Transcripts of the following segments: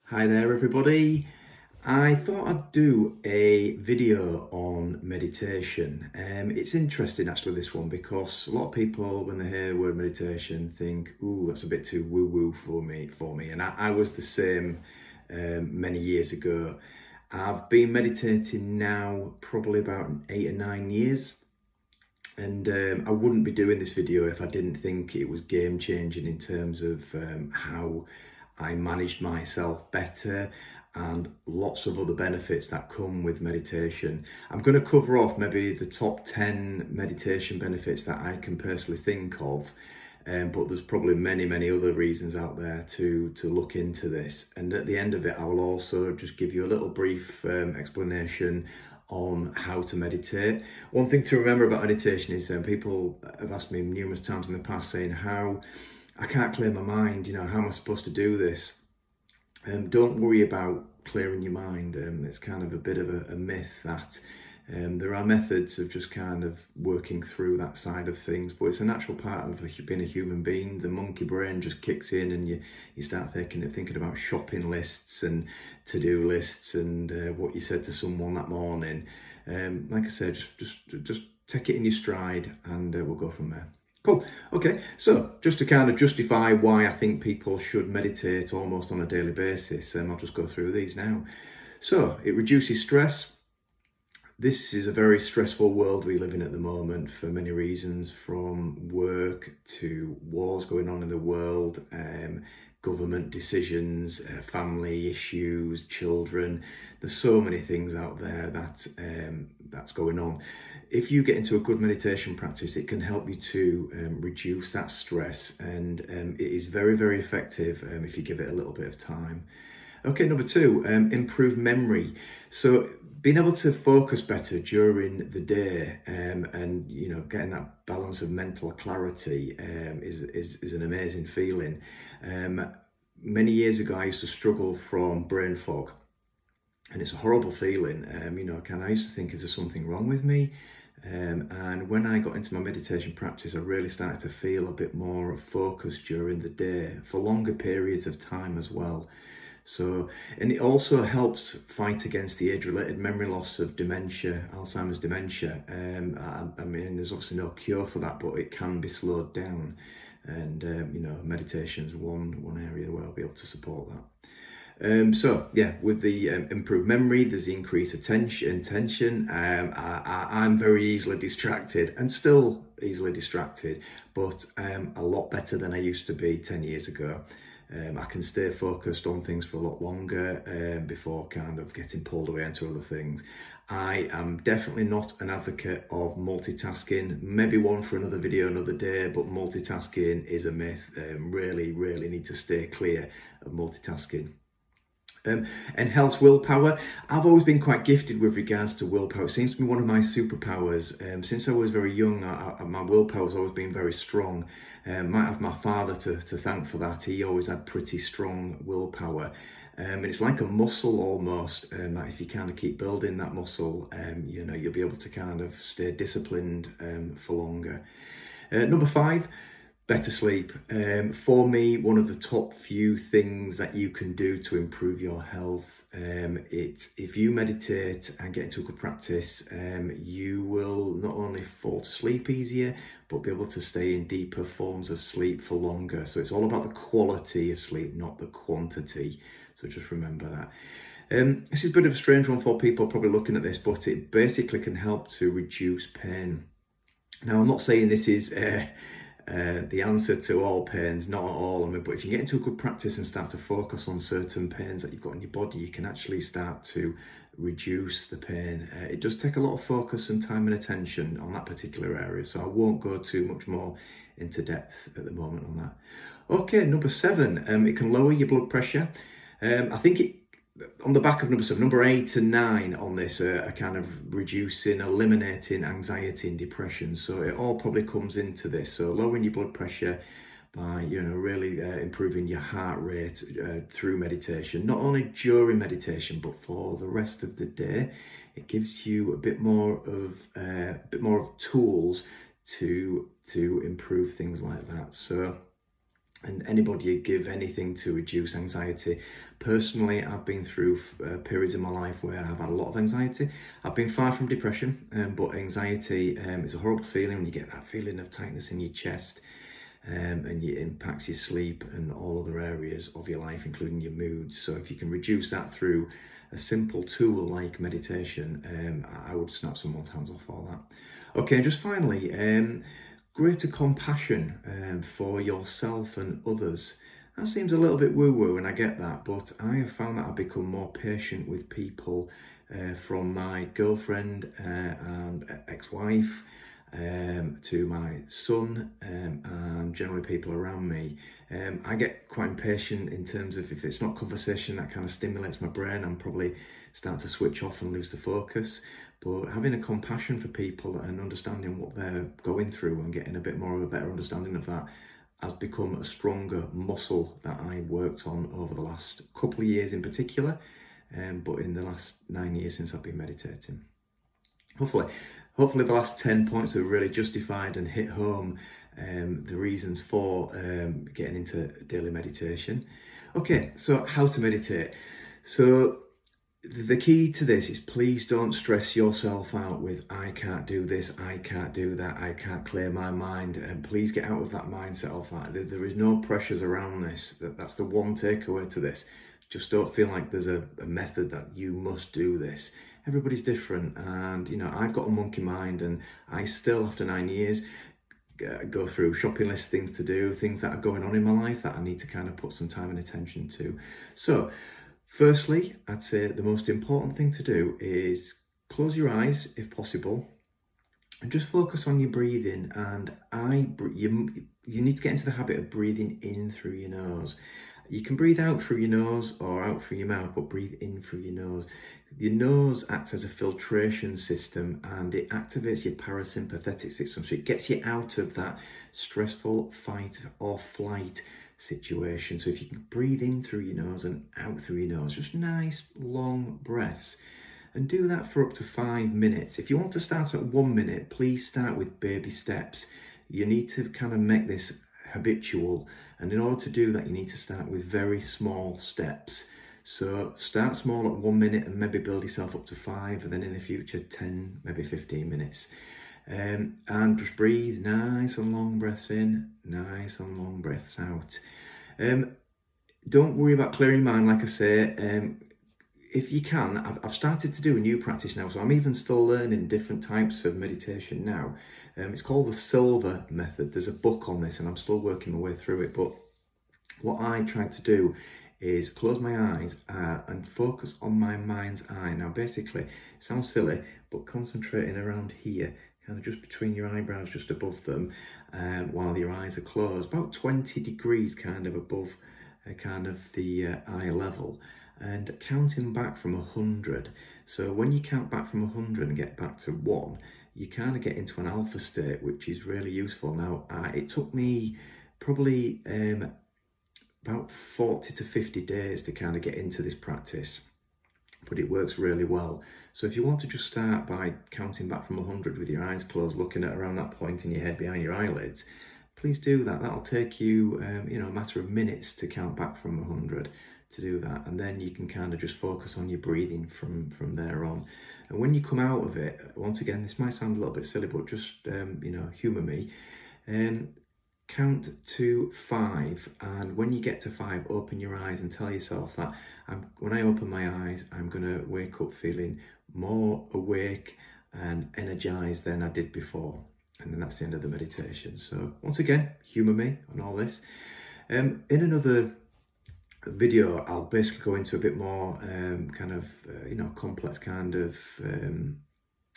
Hi there everybody. I thought I'd do a video on meditation. It's interesting actually this one because a lot of people when they hear the word meditation think, ooh, that's a bit too woo-woo for me. And I was the same many years ago. I've been meditating now probably about 8 or 9 years. And I wouldn't be doing this video if I didn't think it was game changing in terms of how I managed myself better and lots of other benefits that come with meditation. I'm going to cover off maybe the top 10 meditation benefits that I can personally think of. But there's probably many other reasons out there to look into this. And at the end of it, I will also just give you a little brief explanation on how to meditate. One thing to remember about meditation is people have asked me numerous times in the past saying how I can't clear my mind, how am I supposed to do this? Don't worry about clearing your mind. It's kind of a bit of a myth that there are methods of just kind of working through that side of things, but it's a natural part of being a human being. The monkey brain just kicks in and you start thinking about shopping lists and to-do lists and what you said to someone that morning. Like I said, just take it in your stride and we'll go from there. Cool. Okay, so just to kind of justify why I think people should meditate almost on a daily basis, I'll just go through these now. So it reduces stress. This is a very stressful world we live in at the moment for many reasons, from work to wars going on in the world, government decisions, family issues, children. There's so many things out there that's going on. If you get into a good meditation practice, it can help you to reduce that stress, and it is very effective if you give it a little bit of time. Okay, number two, improve memory. So being able to focus better during the day and getting that balance of mental clarity is an amazing feeling. Many years ago, I used to struggle from brain fog, and it's a horrible feeling. I used to think, is there something wrong with me? And when I got into my meditation practice, I really started to feel a bit more of focus during the day for longer periods of time as well. So, and it also helps fight against the age-related memory loss of dementia, Alzheimer's dementia. I mean, there's obviously no cure for that, but it can be slowed down. And, meditation is one area where I'll be able to support that. So yeah, with the improved memory, there's the increased attention. I'm very easily distracted and still easily distracted, but a lot better than I used to be 10 years ago. I can stay focused on things for a lot longer before kind of getting pulled away into other things. I am definitely not an advocate of multitasking. Maybe one for another video another day, but multitasking is a myth. Really need to stay clear of multitasking. Enhance willpower. I've always been quite gifted with regards to willpower. It seems to be one of my superpowers. Since I was very young, my willpower has always been very strong. Might have my father to thank for that. He always had pretty strong willpower. And it's like a muscle almost, that if you kind of keep building that muscle, you'll be able to kind of stay disciplined for longer. Number 5, better sleep. For me, one of the top few things that you can do to improve your health. If you meditate and get into a good practice, you will not only fall to sleep easier, but be able to stay in deeper forms of sleep for longer. So it's all about the quality of sleep, not the quantity. So just remember that. This is a bit of a strange one for people probably looking at this, but it basically can help to reduce pain. Now, I'm not saying this is the answer to all pains, not at all. But if you get into a good practice and start to focus on certain pains that you've got in your body, you can actually start to reduce the pain. It does take a lot of focus and time and attention on that particular area, so I won't go too much more into depth at the moment on that. Okay, number 7, it can lower your blood pressure. I think on the back of number 7, number 8 and 9 on this are kind of eliminating anxiety and depression. So it all probably comes into this. So lowering your blood pressure by, really improving your heart rate through meditation, not only during meditation, but for the rest of the day. It gives you a bit more of tools to improve things like that. So And anybody would give anything to reduce anxiety. Personally, I've been through periods in my life where I've had a lot of anxiety. I've been far from depression, but anxiety is a horrible feeling when you get that feeling of tightness in your chest, and it impacts your sleep and all other areas of your life, including your moods. So if you can reduce that through a simple tool like meditation, I would snap someone's hands off all that. Okay, and just finally, greater compassion for yourself and others. That seems a little bit woo-woo, and I get that, but I have found that I've become more patient with people, from my girlfriend and ex-wife to my son, and generally people around me. I get quite impatient in terms of if it's not conversation that kind of stimulates my brain, I'm probably start to switch off and lose the focus. But having a compassion for people and understanding what they're going through and getting a bit more of a better understanding of that has become a stronger muscle that I worked on over the last couple of years in particular, but in the last 9 years since I've been meditating. Hopefully the last 10 points have really justified and hit home the reasons for getting into daily meditation. Okay, so how to meditate. So the key to this is please don't stress yourself out with I can't do this, I can't do that, I can't clear my mind, and please get out of that mindset of that. There is no pressures around this. That's the one takeaway to this. Just don't feel like there's a method that you must do this. Everybody's different, and I've got a monkey mind, and I still, after 9 years, go through shopping lists, things to do, things that are going on in my life that I need to kind of put some time and attention to. So firstly, I'd say the most important thing to do is close your eyes if possible and just focus on your breathing. And you need to get into the habit of breathing in through your nose. You can breathe out through your nose or out through your mouth, but breathe in through your nose. Your nose acts as a filtration system and it activates your parasympathetic system. So it gets you out of that stressful fight or flight situation. So if you can breathe in through your nose and out through your nose, just nice long breaths, and do that for up to 5 minutes. If you want to start at 1 minute, please start with baby steps. You need to kind of make this habitual, and in order to do that you need to start with very small steps. So start small at 1 minute and maybe build yourself up to 5, and then in the future 10, maybe 15 minutes. And just breathe nice and long breaths in, nice and long breaths out. Don't worry about clearing your mind, like I say. If you can, I've started to do a new practice now, so I'm even still learning different types of meditation now. It's called the Silva Method. There's a book on this and I'm still working my way through it, but what I try to do is close my eyes and focus on my mind's eye. Now basically, it sounds silly, but concentrating around here, kind of just between your eyebrows, just above them, while your eyes are closed, about 20 degrees kind of above kind of the eye level, and counting back from 100. So when you count back from 100 and get back to 1, you kind of get into an alpha state, which is really useful. Now, it took me probably about 40 to 50 days to kind of get into this practice, but it works really well. So if you want to just start by counting back from 100 with your eyes closed, looking at around that point in your head behind your eyelids, please do that. That'll take you, a matter of minutes to count back from 100 to do that. And then you can kind of just focus on your breathing from there on. And when you come out of it, once again, this might sound a little bit silly, but just, humour me. Count to 5, and when you get to 5, open your eyes and tell yourself that when I open my eyes, I'm going to wake up feeling more awake and energized than I did before. And then that's the end of the meditation. So once again, humour me on all this. In another video, I'll basically go into a bit more complex kind of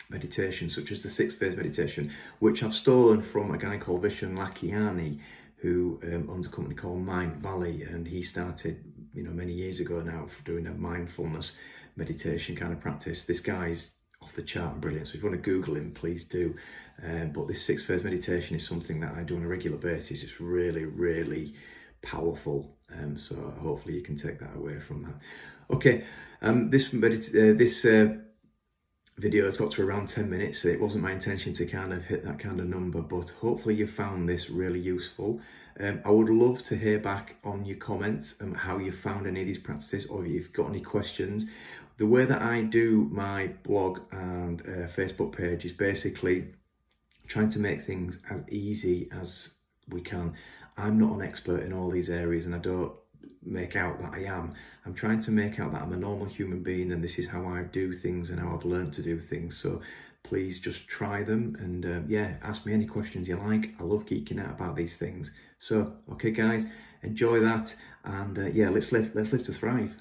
meditation, such as the 6 phase meditation, which I've stolen from a guy called Vishen Lakhiani, who owns a company called Mindvalley, and he started many years ago now for doing a mindfulness meditation kind of practice. This guy's off the chart and brilliant, so if you want to Google him, please do. But this 6 phase meditation is something that I do on a regular basis. It's really, really powerful, so hopefully you can take that away from that. Okay, this video's got to around 10 minutes. It wasn't my intention to kind of hit that kind of number, but hopefully you found this really useful. I would love to hear back on your comments and how you found any of these practices, or if you've got any questions. The way that I do my blog and Facebook page is basically trying to make things as easy as we can. I'm not an expert in all these areas, and I don't make out that I am. I'm trying to make out that I'm a normal human being, and this is how I do things and how I've learned to do things. So please just try them, and yeah, ask me any questions you like. I love geeking out about these things. So okay guys, enjoy that, and yeah, let's live to thrive.